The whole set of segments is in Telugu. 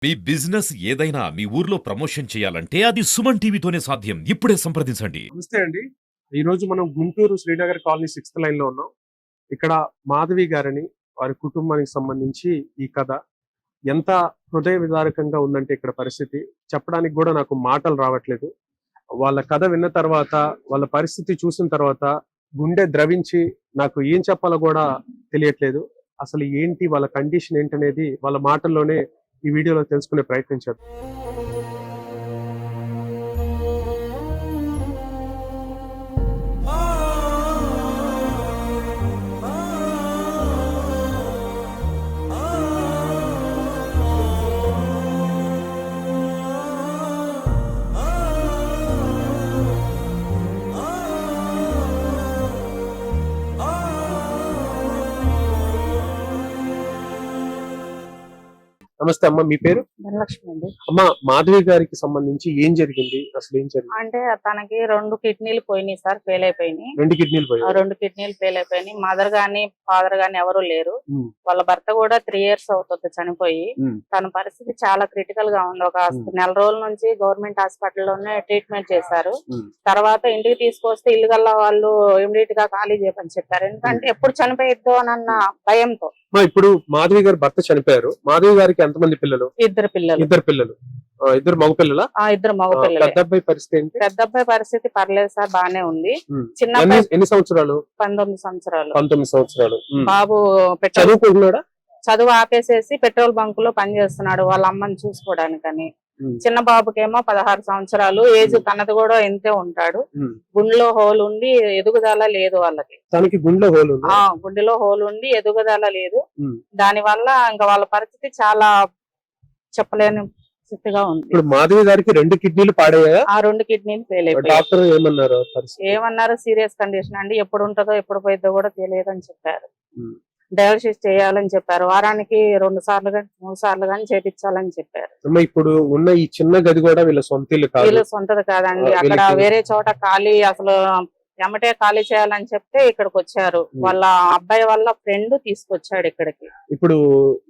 మీ బిజినెస్ ఏదైనా మీ ఊర్లో ప్రమోషన్ చేయాలంటే అది సుమన్ టీవీతోనే సాధ్యం. ఇప్పుడే సంప్రదించండి. నమస్తే అండి. ఈ రోజు మనం Guntur Srinagar colony 6th line లో ఉన్నాం. ఇక్కడ మాధవి గారని వారి కుటుంబానికి సంబంధించి ఈ కథ ఎంత హృదయ విదారకంగా ఉందంటే ఇక్కడ పరిస్థితి చెప్పడానికి కూడా నాకు మాటలు రావట్లేదు. వాళ్ళ కథ విన్న తర్వాత వాళ్ళ పరిస్థితి చూసిన తర్వాత గుండె ద్రవించి నాకు ఏం చెప్పాలో కూడా తెలియట్లేదు. అసలు ఏంటి వాళ్ళ కండిషన్ ఏంటనేది వాళ్ళ మాటల్లోనే ఈ వీడియోలో తెలుసుకునే ప్రయత్నం చేద్దాం. నమస్తే అమ్మ, మీ పేరు? ధనలక్ష్మి అండి. అమ్మ, మాధవి గారికి సంబంధించి ఏం జరిగింది? అసలు ఏం జరిగింది? అంటే తనకి 2 కిడ్నీలు పోయినాయి సార్, ఫెయిల్ అయిపోయినాయి. 2 కిడ్నీలు పోయాయి. 2 కిడ్నీలు ఫెయిల్ అయిపోయినాయి. మదర్ గాని ఫాదర్ గాని ఎవరు లేరు. ఉమ్, వాళ్ళ భర్త కూడా 3 years అవుతుంది చనిపోయి. ఉమ్, తన పరిస్థితి చాలా క్రిటికల్ గా ఉంది. ఒక నెల రోజుల నుంచి గవర్నమెంట్ హాస్పిటల్లోనే ట్రీట్మెంట్ చేశారు. ఉమ్, తర్వాత ఇంటికి తీసుకొస్తే ఇల్లు గల్లా వాళ్ళు ఇమీడియట్ గా ఖాళీ చేయమని చెప్పారు. ఎందుకంటే ఎప్పుడు చనిపోయిద్దో అన్న భయంతో. అమ్మా, ఇప్పుడు మాధవి గారి భర్త చనిపోయారు. మాధవి గారికి ఎంతమంది పిల్లలు? 2 పిల్లలు. 2 పిల్లలు. 2 మగ పిల్లల? 2 మగ పిల్లలు. పెద్ద అబ్బాయి పరిస్థితి ఏంటి? పెద్ద అబ్బాయి పరిస్థితి పర్లేదు సార్, బానే ఉంది. ఉమ్, చిన్న అబ్బాయి ఎన్ని సంవత్సరాలు? 19 సంవత్సరాలు. 19 సంవత్సరాలు. ఉమ్, బాబు చదువుకుంటున్నాడా? చదువు ఆపేసేసి పెట్రోల్ బంక్ లో పనిచేస్తున్నాడు వాళ్ళ అమ్మని చూసుకోవడానికని. ఉమ్, చిన్న బాబుకేమో 16 సంవత్సరాలు ఏజ్. తనది కూడా ఎంతే ఉంటాడు. ఉమ్. గుండెలో హోల్ ఉండి ఎదుగుదల లేదు వాళ్ళకి. తనకి గుండెలో హోల్ ఉంది. గుండెలో హోల్ ఉండి ఎదుగుదల లేదు. ఉమ్. దాని వల్ల ఇంకా వాళ్ళ పరిస్థితి చాలా చెప్పలేని స్థితిగా ఉంది. ఇప్పుడు మాధవి గారికి 2 కిడ్నీలు పాడయ్యాయా? 2 కిడ్నీలు ఫెయిల్ అయిపోయాయి. డాక్టర్ ఏమన్నారు పరిస్థితి? ఏమన్నారు, సీరియస్ కండిషన్ అండి, ఎప్పుడు ఉంటుందో ఎప్పుడు పోయిద్దో కూడా తెలియదని చెప్పారు. ఉమ్, డయాలసిస్ చేయాలని చెప్పారు. వారానికి 2 సార్లు కానీ 3 సార్లు కానీ చేపించాలని చెప్పారు. అమ్మా, ఇప్పుడు ఉన్న ఈ చిన్న గది కూడా వీళ్ళ సొంత ఇల్లు కాదు. వీళ్ళు సొంతది కాదండి. అక్కడ వేరే చోట ఖాళీ, అసలు ఎమ్మటే ఖాళీ చేయాలని చెప్తే ఇక్కడికి వచ్చారు. వాళ్ళ అబ్బాయి వాళ్ళ ఫ్రెండ్ తీసుకొచ్చాడు ఇక్కడికి. ఇప్పుడు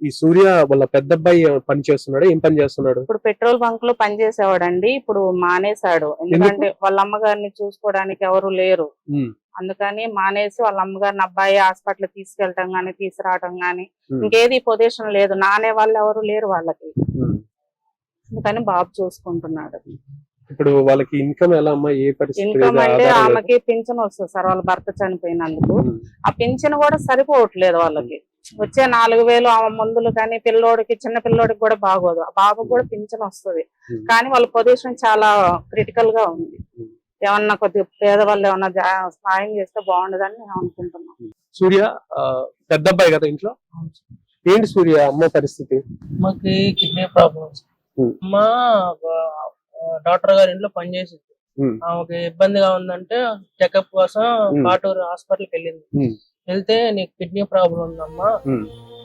ఈ సూర్య వాళ్ళ పెద్ద అబ్బాయి పని చేస్తున్నాడు. ఏం పని చేస్తున్నాడు? ఇప్పుడు పెట్రోల్ బంక్ లో పని చేసేవాడండి. ఇప్పుడు మానేశాడు. ఎందుకంటే వాళ్ళ అమ్మగారిని చూసుకోవడానికి ఎవరు లేరు. ఉమ్, అందుకని మానేసి వాళ్ళ అమ్మగారిని అబ్బాయి హాస్పిటల్ తీసుకెళ్ళటం గానీ తీసుకురావటం గానీ ఉమ్, ఇంకేది పొజిషన్ లేదు. నానే వాళ్ళు ఎవరు లేరు వాళ్ళకి. ఉమ్. అందుకని బాబు చూసుకుంటున్నాడు. ఇప్పుడు వాళ్ళకి ఇన్కమ్ ఎలా అమ్మా? ఏ పరిస్థితి? ఇన్కమ్ అంటే ఆమెకి పింఛన్ వస్తుంది సార్, వాళ్ళ భర్త చనిపోయినందుకు. ఆ పింఛన్ కూడా సరిపోవట్లేదు వాళ్ళకి. వచ్చే 4,000 ఆమె మందులు కానీ పిల్లోడికి, చిన్న పిల్లోడికి కూడా బాగోదు. ఆ బాబుకి కూడా పింఛన్ వస్తుంది. కానీ వాళ్ళ పొజిషన్ చాలా క్రిటికల్ గా ఉంది. ఏమన్నా కొద్దిగా పేదవాళ్ళు ఏమన్నా సాయం చేస్తే బాగుండదని నేను అనుకుంటున్నాను. సూర్య పెద్ద అబ్బాయి కదా ఇంట్లో. ఏంటి సూర్య అమ్మ పరిస్థితి? మాకి కిడ్నీ ప్రాబ్లమ్స్. అమ్మ డాక్టర్ గారి ఇంట్లో పనిచేసింది. ఆమెకి ఇబ్బందిగా ఉందంటే చెకప్ కోసం కాటూరు హాస్పిటల్కి వెళ్ళింది. వెళ్తే నీకు కిడ్నీ ప్రాబ్లం ఉందమ్మా,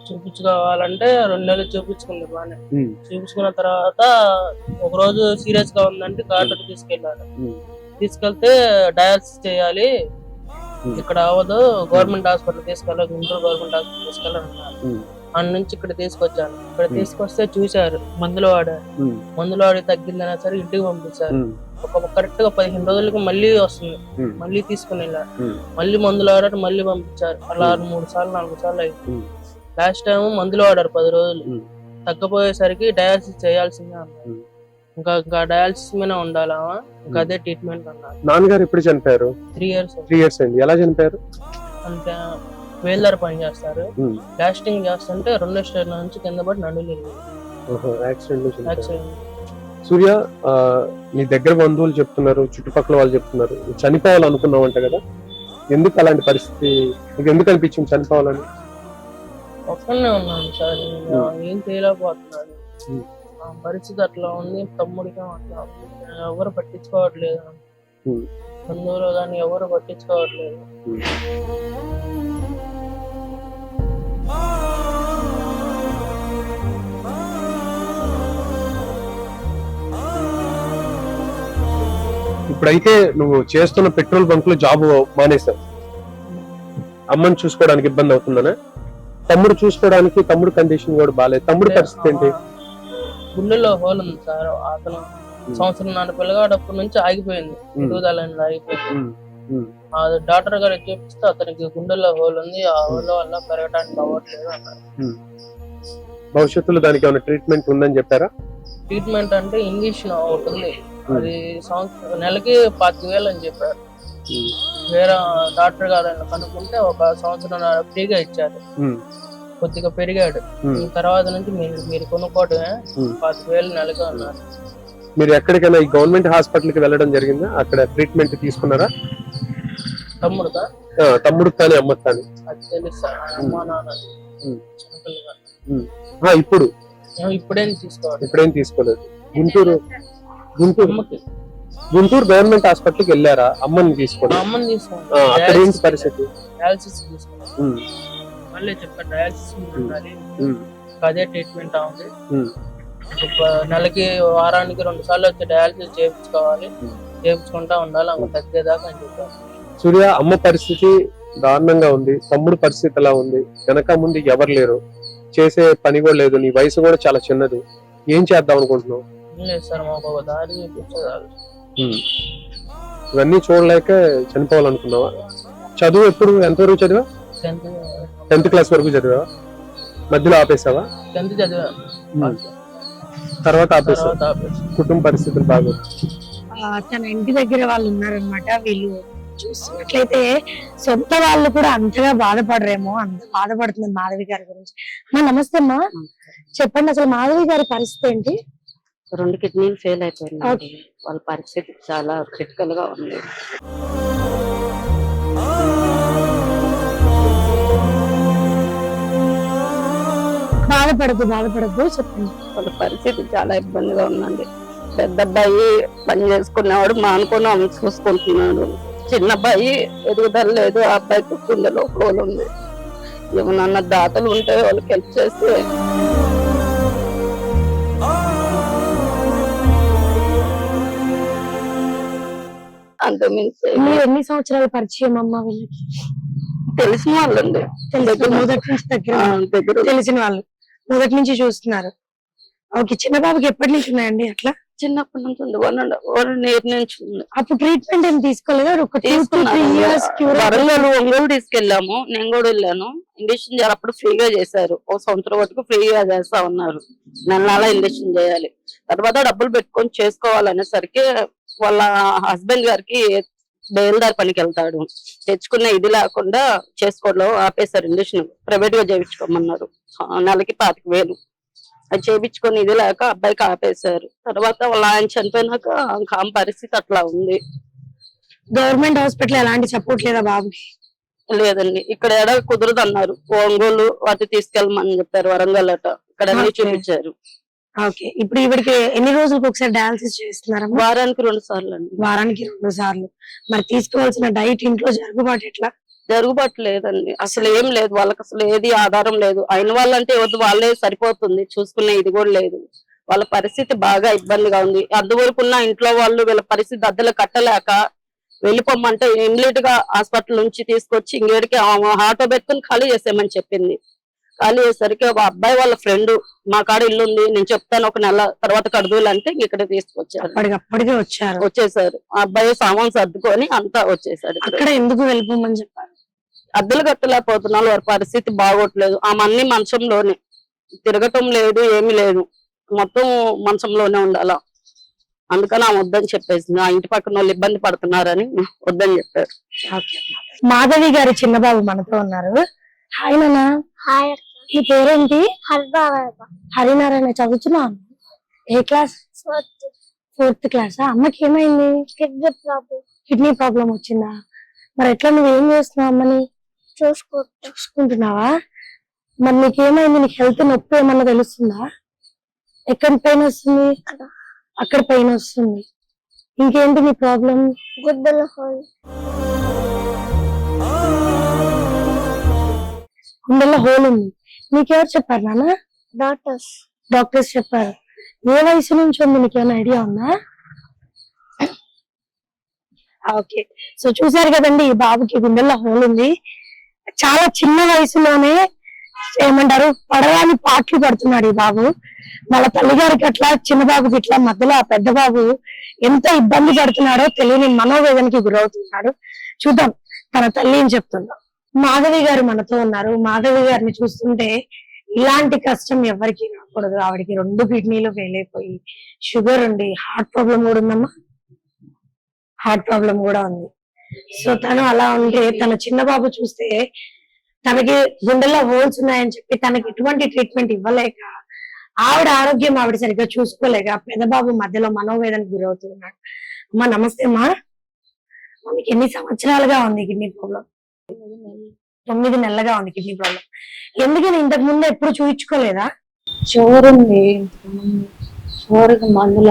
చూపించుకోవాలంటే 2 నెలలు చూపించుకుంది. బానే చూపించుకున్న తర్వాత ఒక రోజు సీరియస్ గా ఉందంటే కాటూరు తీసుకెళ్లారు. తీసుకెళ్తే డయాలసిస్ చేయాలి, ఇక్కడ అవ్వదు, గవర్నమెంట్ హాస్పిటల్ తీసుకెళ్ళాలి, గుంటూరు గవర్నమెంట్ హాస్పిటల్ తీసుకెళ్ళాలన్నారు. అన్న నుంచి ఇక్కడ తీసుకొచ్చాను. ఇక్కడ తీసుకొస్తే చూశారు, మందులు వాడారు. మందులు వాడి తగ్గిందనే సరే ఇంటికి పంపించారు. కరెక్ట్ గా 15 రోజులకి మళ్ళీ వస్తుంది. మళ్ళీ తీసుకుని వెళ్ళారు. మళ్ళీ మందులు వాడారు, మళ్ళీ పంపించారు. అలా 3 సార్లు 4 సార్లు అయింది. లాస్ట్ టైం మందులు వాడారు 10 రోజులు. తగ్గపోయేసరికి డయాలసిస్ చేయాల్సిందే అన్నారు. ఇంకా డయాలసిస్ మీద ఉండాలమా, ఇంకా అదే ట్రీట్మెంట్ అన్నారు. నాన్నగారు ఎప్పుడు చనిపోయారు? 3 years. 3 years అయింది. ఎలా చనిపోయారు? అంటే వేల్దారు పని చేస్తారు. లాస్టింగ్ చేస్తుంటే 2 స్టేర్ల నుంచి కింద పడి నడులు యాక్సిడెంట్. సూర్య, నీ దగ్గర బంధువులు చెప్తున్నారు, చుట్టుపక్కల వాళ్ళు చెప్తున్నారు చనిపోవాలనుకున్నావంట కదా. ఎందుకు అలాంటి పరిస్థితి? నీకు ఎందుకు అనిపించింది చనిపోవాలని? ఒక్కనే ఉన్నాను సార్, ఏం చేయలేకపోతున్నాను. పరిస్థితి అట్లా ఉంది. తమ్ముడికి అట్లా ఎవరు పట్టించుకోవట్లేదు. బంధువులు కానీ ఎవరు పట్టించుకోవట్లేదు. ఇప్పుడైతే నువ్వు చేస్తున్న పెట్రోల్ బంక్ లో జాబ్ మానేసావు. అమ్మని చూసుకోవడానికి ఇబ్బంది అవుతుందనే? తమ్ముడు చూసుకోవడానికి, తమ్ముడు కండిషన్ కూడా బాగాలేదు. తమ్ముడు పరిస్థితి ఏంటి? గుండెలో హోల్ ఉంది సార్. అతను సంవత్సరం పిల్లగాడు అప్పటి నుంచి ఆగిపోయింది, ఎదుగుదల అనేది ఆగిపోయింది. డాక్టర్ గారు చూపిస్తే అతనికి గుండెలో హోల్ ఉంది, ఆ హోల్ వల్ల పెరగడానికి అవ్వట్లేదు అన్నారు. భవిష్యత్తులో దానికి ఏమైనా ట్రీట్మెంట్ ఉందని చెప్పారా? ట్రీట్మెంట్ అంటే ఇంజక్షన్ ఒకటి ఉంది, అది నెలకి 25,000 అని చెప్పారు. వేరే డాక్టర్ గారు కనుక్కుంటే 1 సంవత్సరం ఫ్రీగా ఇచ్చారు. కొద్దిగా పెరిగాడు. తర్వాత నుంచి మీరు కొనుక్కోవటమే 25,000 నెలగా అన్నారు. మీరు ఎక్కడికైనా ఈ గవర్నమెంట్ హాస్పిటల్ కి వెళ్ళడం జరిగిందా? అక్కడ ట్రీట్మెంట్ తీసుకున్నారా? తమ్ముడు కానీ అమ్మకు కానీ అది తెలుసు సార్. అమ్మా నాన్న ఇప్పుడు ఇప్పుడేం తీసుకోవాలి? ఇప్పుడేం తీసుకోలేదు. గుంటూరు గవర్నమెంట్ హాస్పిటల్ కి వెళ్ళారా? అమ్మని తీసుకోండి. అమ్మని తీసుకోండి. అక్కడ ఏంటి పరిస్థితి? డయాలసిస్ తీసుకున్నాం. మళ్ళీ చెప్పారు డయాలసిస్ ఉండాలి, అదే ట్రీట్మెంట్ అవుతుంది. నెలకి వారానికి 2 సార్లు వచ్చి డయాలసిస్ చేయించుకోవాలి, చేయించుకుంటా ఉండాలి, అమ్మ తగ్గేదాకా అని చెప్పారు. సూర్య, అమ్మ పరిస్థితి దారుణంగా ఉంది, తమ్ముడు పరిస్థితి ఎలా ఉంది, వెనక ముందు ఎవరు లేరు, చేసే పని కూడా లేదు, నీ వయసు కూడా చాలా చిన్నది, ఏం చేద్దాం అనుకుంటున్నావు? లేదు సార్, మాకు ఒక దారి చూపించాలి. ఇవన్నీ చూడలేక చనిపోవాలనుకున్నావా? చదువు ఎప్పుడు ఎంతవరకు చదివా? 10th క్లాస్ వరకు చదివా? మధ్యలో ఆపేసావా? 10th చదివాను, తర్వాత ఆపేసా. కుటుంబ పరిస్థితులు బాగోదు. తన ఇంటి దగ్గర వాళ్ళు ఉన్నారనమాట. వీళ్ళు చూస్తున్నట్లయితే సొంత వాళ్ళు కూడా అంతగా బాధపడరేమో, అంత బాధపడుతుంది మాధవి గారి గురించి. నమస్తే అమ్మా, చెప్పండి అసలు మాధవి గారి పరిస్థితి ఏంటి? 2 కిడ్నీలు ఫెయిల్ అయిపోయింది. వాళ్ళ పరిస్థితి చాలా క్రిటికల్ గా ఉంది. బాధపడద్దు చెప్పండి. వాళ్ళ పరిస్థితి చాలా ఇబ్బందిగా ఉందండి. పెద్ద అబ్బాయి పని చేసుకునేవాడు, మానుకొని ఆమె చూసుకుంటున్నాడు. చిన్న అబ్బాయి ఎదుగుదల లేదు, ఆ అబ్బాయికి గుండెలో హోల్ ఉంది. ఏమన్నా దాతలు ఉంటే వాళ్ళకి హెల్ప్ చేస్తే. అంతమించి ఎన్ని సంవత్సరాల పరిచయం అమ్మ వీళ్ళకి? తెలిసిన వాళ్ళండి, మొదటి నుంచి దగ్గర తెలిసిన వాళ్ళు, మొదటి నుంచి చూస్తున్నారు. ఓకే, చిన్న బాబుకి ఎప్పటి నుంచి ఉన్నాయండి అట్లా? చిన్నప్పటి నుంచి ఉంది, 1 year నుంచి ఉంది. అప్పుడు ట్రీట్మెంట్ ఏం తీసుకోలేదా? ఒంగోలు తీసుకెళ్ళాము, నేను కూడా వెళ్ళాను. ఇంజక్షన్ చేయాలి, అప్పుడు ఫ్రీగా చేశారు. 1 సంవత్సరం వరకు ఫ్రీగా చేస్తా ఉన్నారు. నెల ఇంజక్షన్ చేయాలి, తర్వాత డబ్బులు పెట్టుకొని చేసుకోవాలనేసరికి వాళ్ళ హస్బెండ్ గారికి బయలుదారి పనికి వెళ్తాడు, తెచ్చుకునే ఇది లేకుండా చేసుకోవడం ఆపేశారు. ఇంజక్షన్ ప్రైవేట్ గా చేయించుకోమన్నారు. నెలకి 25,000 అది చేయించుకొని ఇది లేక అబ్బాయికి ఆపేశారు. తర్వాత వాళ్ళ ఆయన చనిపోయినాక ఆమె పరిస్థితి అట్లా ఉంది. గవర్నమెంట్ హాస్పిటల్ ఎలాంటి సపోర్ట్ లేదా బాబుకి? లేదండి, ఇక్కడ ఎడ కుదరదు అన్నారు. ఒంగోలు వాటి తీసుకెళ్ళమని చెప్పారు, వరంగల్ అట, ఇక్కడ అన్ని చూపించారు. ఓకే, ఇప్పుడు ఇవిడికి ఎన్ని రోజులకు ఒకసారి డయాలసిస్ చేస్తున్నారు? వారానికి 2 సార్లు అండి. వారానికి 2 సార్లు. మరి తీసుకోవాల్సిన డైట్ ఇంట్లో జరుగుబాటు ఎట్లా? జరుగుబాటు లేదండి, అసలు ఏం లేదు. వాళ్ళకి అసలు ఏది ఆధారం లేదు. అయిన వాళ్ళంటే వద్దు, వాళ్ళే సరిపోతుంది, చూసుకునే ఇది కూడా లేదు. వాళ్ళ పరిస్థితి బాగా ఇబ్బందిగా ఉంది. అంతవరకు ఉన్న ఇంట్లో వాళ్ళు వీళ్ళ పరిస్థితి అద్దెలు కట్టలేక వెళ్ళిపోమంటే ఇమ్మీడియట్ గా హాస్పిటల్ నుంచి తీసుకొచ్చి ఇంకేడికి ఆటో పెట్టుకుని ఖాళీ చేసేయమని చెప్పింది. ఖాళీ చేసరికి ఒక అబ్బాయి వాళ్ళ ఫ్రెండ్, మా కాడ ఇల్లు ఉంది, నేను చెప్తాను 1 నెల తర్వాత కడుదూలు అంటే ఇక్కడ తీసుకొచ్చారు. వచ్చేసారు. ఆ అబ్బాయి సామాన్ సర్దుకొని అంతా వచ్చేసాడు. అక్కడ ఎందుకు వెళ్ళిపోమని చెప్పారు? అద్దెలు కట్టలేకపోతున్నారు, వారి పరిస్థితి బాగోట్లేదు. ఆమె అన్ని మంచంలోనే, తిరగటం లేదు, ఏమి లేదు, మొత్తం మంచంలోనే ఉండాలా. అందుకని ఆమె వద్దని చెప్పేసింది. ఆ ఇంటి పక్కన వాళ్ళు ఇబ్బంది పడుతున్నారని వద్దని చెప్పారు. మాధవి గారి చిన్నబాబు మనతో ఉన్నారు. హాయ్ నాన్న. ఈ పేరేంటి? హరినారాయణ. చదువుతున్నా? ఏ క్లాస్? 4th class. అమ్మకి ఏమైంది? కిడ్నీ ప్రాబ్లం వచ్చిందా? మరి ఎట్లా, నువ్వేం చేస్తున్నావు? అమ్మని చూసుకుంటున్నావా? మరి నీకేమైంది? నీకు హెల్త్ నొప్పి ఏమన్నా తెలుస్తుందా? ఎక్కడ పెయిన్ వస్తుంది? అక్కడ పెయిన్ వస్తుంది. ఇంకేంటి నీ ప్రాబ్లం? గుండెలో హోల్ ఉంది. నీకెవరు చెప్పారు నాన్న? డాక్టర్స్ చెప్పారు. ఏ వయసు నుంచి ఉంది, నీకేమైనా ఐడియా ఉందా? ఓకే, సో చూసారు కదండి, ఈ బాబుకి గుండెల్లో హోల్ ఉంది. చాలా చిన్న వయసులోనే ఏమంటారు పడరాని పాటలు పడుతున్నాడు ఈ బాబు. వాళ్ళ తల్లిగారికి అట్లా, చిన్న బాబుకి ఇట్లా, మధ్యలో ఆ పెద్ద బాబు ఎంత ఇబ్బంది పడుతున్నాడో తెలియని మనోవేదనకి గురవుతున్నాడు. చూద్దాం తన తల్లి ఏం చెప్తుందో. మాధవి గారు మనతో ఉన్నారు. మాధవి గారిని చూస్తుంటే ఇలాంటి కష్టం ఎవరికి రాకూడదు. ఆవిడకి 2 కిడ్నీలు ఫెయిల్ అయిపోయి షుగర్ ఉండి హార్ట్ ప్రాబ్లం కూడా ఉందమ్మా. హార్ట్ ప్రాబ్లం కూడా ఉంది. సో తను అలా ఉంటే తన చిన్న బాబు చూస్తే తనకి గుండెల్లో హోల్స్ ఉన్నాయని చెప్పి తనకి ఎటువంటి ట్రీట్మెంట్ ఇవ్వలేక, ఆవిడ ఆరోగ్యం ఆవిడ సరిగ్గా చూసుకోలేక పెద్ద బాబు మధ్యలో మనోవేదనకు గురవుతున్నాడు. అమ్మా నమస్తే అమ్మా. మీకు ఎన్ని సంవత్సరాలుగా ఉంది కిడ్నీ ప్రాబ్లం? 9 నెలలుగా ఉంది కిడ్నీ ప్రాబ్లం. ఎందుకని ఇంతకు ముందు ఎప్పుడు చూయించుకోలేదా? షుగర్ ఉంది. షుగర్కి మందులు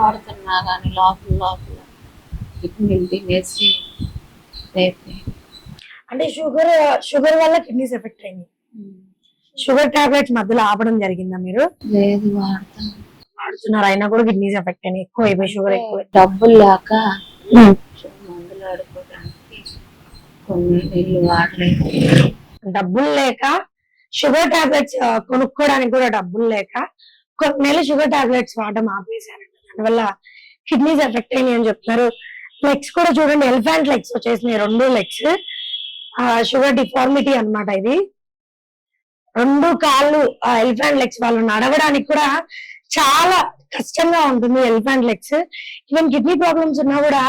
ఆడుతున్నా కానీ లోపల కిడ్నీలు తినేసి అంటే షుగర్ వల్ల కిడ్నీస్ ఎఫెక్ట్ అయింది. షుగర్ టాబ్లెట్స్ మధ్యలో ఆపడం జరిగిందా మీరు? లేదు, వాడుతున్నారు అయినా కూడా కిడ్నీస్ ఎఫెక్ట్ అయినాయి. ఎక్కువ అయిపోయి షుగర్ ఎక్కువ. డబ్బులు లేక మందులు ఆడుకోవడానికి కొన్ని నీళ్ళు వాడలేదు. డబ్బులు లేక షుగర్ టాబ్లెట్స్ కొనుక్కోవడానికి కూడా డబ్బులు లేక కొన్ని నెలలు షుగర్ టాబ్లెట్స్ వాడడం ఆపేశారంట. దానివల్ల కిడ్నీస్ ఎఫెక్ట్ అయినాయి అని చెప్తున్నారు. లెగ్స్ కూడా చూడండి, ఎలిఫెంట్ లెగ్స్ వచ్చేసినాయి. 2 లెగ్స్ షుగర్ డిఫార్మిటీ అన్నమాట. ఇది 2 కాళ్ళు ఎలిఫెంట్ లెగ్స్. వాళ్ళు నడవడానికి కూడా చాలా కష్టంగా ఉంటుంది elephant legs. Even kidney problems ఉన్నా కూడా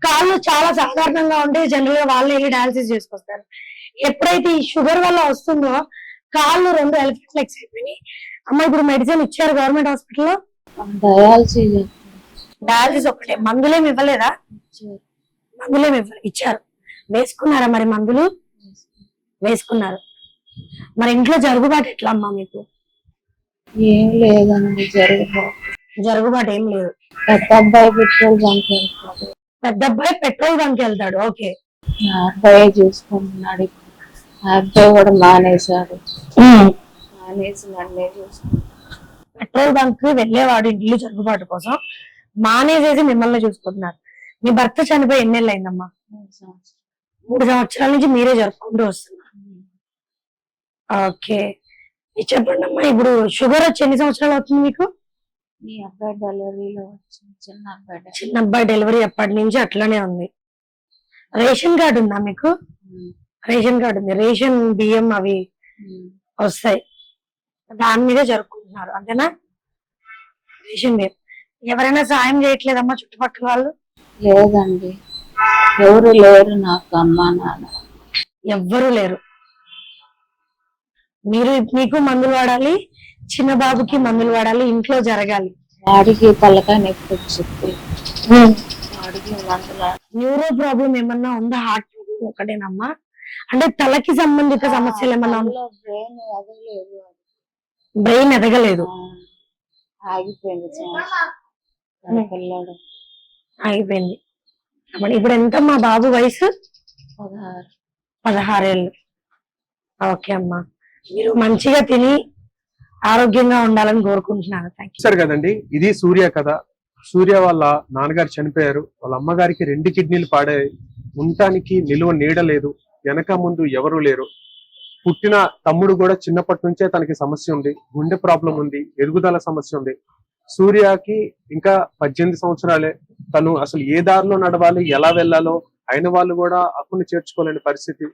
కాళ్ళు చాలా సాధారణంగా ఉంటే జనరల్ గా వాళ్ళు వెళ్ళి డయాలసిస్ చేసుకొస్తారు. ఎప్పుడైతే ఈ షుగర్ వల్ల వస్తుందో కాళ్ళు 2 ఎలిఫెంట్ లెగ్స్ అయిపోయినాయి. అమ్మ ఇప్పుడు మెడిసిన్ ఇచ్చారు గవర్నమెంట్ హాస్పిటల్లో? డయాలసిస్ ఒక్కటే, మందులేమి ఇవ్వలేదా? మందులేమి ఇచ్చారు. వేసుకున్నారా మరి? మందులు వేసుకున్నారు. మరి ఇంట్లో జరుగుబాటు ఎట్లా అమ్మా మీకు? ఏం లేదండి, జరుగుబాటు ఏం లేదు. పెద్ద అబ్బాయి పెట్రోల్ బంక్ వెళ్తాడు. పెద్ద అబ్బాయి పెట్రోల్ బంక్ వెళ్తాడు. ఓకే. ఆ అబ్బాయి చూసుకుంటున్నాడు. ఆ అబ్బాయి కూడా మానేశాడు. మానేసి నన్నే చూసుకుంటాడు. పెట్రోల్ బంక్ వెళ్ళేవాడు ఇల్లు జరుగుబాటు కోసం, మానేసేసి మిమ్మల్ని చూసుకుంటున్నారు. మీ భర్త చనిపోయి ఎన్ని నెలలు అయిందమ్మా? 3 సంవత్సరాల నుంచి మీరే జరుపుకుంటూ వస్తున్నారు. ఓకే. చెప్పండి అమ్మా, ఇప్పుడు షుగర్ వచ్చి ఎన్ని సంవత్సరాలు అవుతుంది మీకు? ఈ అబ్బాయి డెలివరీలో వచ్చింది. చిన్న అబ్బాయి డెలివరీ అప్పటి నుంచి అట్లానే ఉంది. రేషన్ కార్డు ఉందా మీకు? రేషన్ కార్డు ఉంది. రేషన్ బియ్యం అవి వస్తాయి, దాని మీదే జరుపుకుంటున్నారు అంతేనా? రేషన్ బియ్యం. ఎవరైనా సాయం చేయట్లేదమ్మా చుట్టుపక్కల వాళ్ళు? లేదండి, ఎవరు లేరు. నాకు అమ్మ నాన్న ఎవ్వరూ లేరు. మీకు మందులు వాడాలి, చిన్న బాబుకి మందులు వాడాలి, ఇంట్లో జరగాలి. వాడికి తలకాయ నొప్పి వచ్చింది. వాడికి మందులు. న్యూరో ప్రాబ్లం ఏమన్నా ఉందా? హార్ట్ ప్రాబ్లం ఒకటేనమ్మా? అంటే తలకి సంబంధిత సమస్యలు ఏమన్నా? బ్రెయిన్ ఎదగలేదు, ఆగిపోయింది. ఆగిపోయింది. ఇప్పుడు ఎంత మా బాబు వయసు? 16 ఏళ్ళు. ఓకే అమ్మా, మీరు మంచిగా తిని ఆరోగ్యంగా ఉండాలని కోరుకుంటున్నాను. సరే కదండి, ఇది సూర్య కథ. సూర్య వాళ్ళ నాన్నగారు చనిపోయారు, వాళ్ళ అమ్మగారికి 2 కిడ్నీలు పాడాయి. ఉండటానికి నిలువ నీడ లేదు, వెనక ముందు ఎవరు లేరు. పుట్టిన తమ్ముడు కూడా చిన్నప్పటి నుంచే తనకి సమస్య ఉంది, గుండె ప్రాబ్లం ఉంది, ఎదుగుదల సమస్య ఉంది. సూర్యకి ఇంకా 18 సంవత్సరాలే. తను అసలు ఏ దారిలో నడవాలి, ఎలా వెళ్ళాలో అయిన వాళ్ళు కూడా అప్పుని చేర్చుకోలేని పరిస్థితి.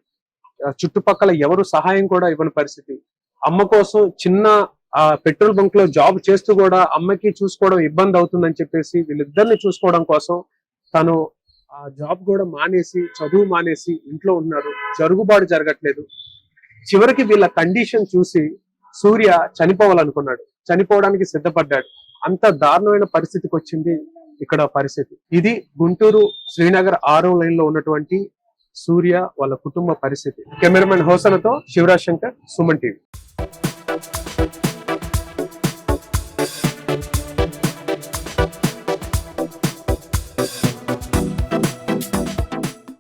చుట్టుపక్కల ఎవరు సహాయం కూడా ఇవ్వని పరిస్థితి. అమ్మ కోసం చిన్న పెట్రోల్ బంక్ లో జాబ్ చేస్తూ కూడా అమ్మకి చూసుకోవడం ఇబ్బంది అవుతుందని చెప్పేసి వీళ్ళిద్దరిని చూసుకోవడం కోసం తను ఆ జాబ్ కూడా మానేసి, చదువు మానేసి ఇంట్లో ఉన్నారు. జరుగుబాటు జరగట్లేదు. చివరికి వీళ్ళ కండిషన్ చూసి సూర్య చనిపోవాలనుకున్నాడు, చనిపోవడానికి సిద్ధపడ్డాడు. అంత దారుణమైన పరిస్థితికి వచ్చింది ఇక్కడ పరిస్థితి. ఇది గుంటూరు శ్రీనగర్ 6వ లైన్ లో ఉన్నటువంటి సూర్య వాళ్ళ కుటుంబ పరిస్థితి. కెమెరామెన్ హోసనతో శివరాజ్ శంకర్, సుమన్ టీవీ.